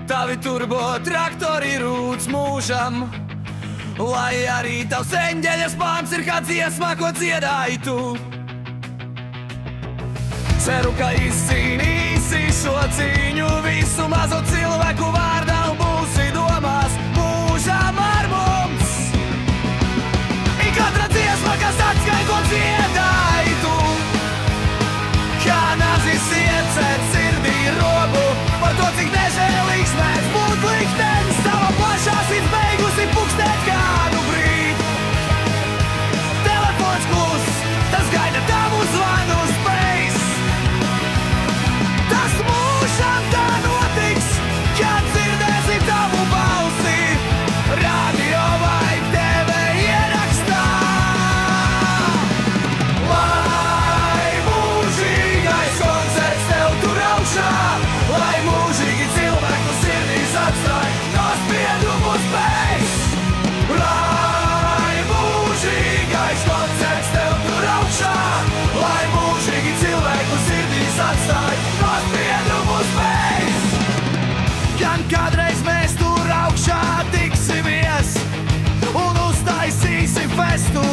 tavi turbo traktori rūts mūžam, lai arī tavs eņģeļa spāns ir kā dziesmā, ko dziedāji tu. Ceru, ka izcīnīsi šo cīņu visu mazo cilvēku vārdā un būsi domās mūžam ar mums. I katra dziesma, kas atskan, ko dziedāji tu, kā nazis iecēt sirdī robu par to, cik nežēlīgs mēs būt liktenis. Tava plašā sirds beigusi pukstēt kādu brīdi. Telefons klus, tas gaida tavu zvanu spējs. Tas mūžam tā notiks, kad dzirdēsi tavu balsi radio vai TV ierakstā. Lai mūžīgais koncerts tev tur augšā, lai mūžīgi cilvēku sirdīs atstāj nospiedumu spējs. Lai mūžīgais koncerts tev tur augšā, lai mūžīgi cilvēku sirdīs atstāj nospiedumu spējs. Gan kādreiz mēs tur augšā tiksimies un uztaisīsim festu.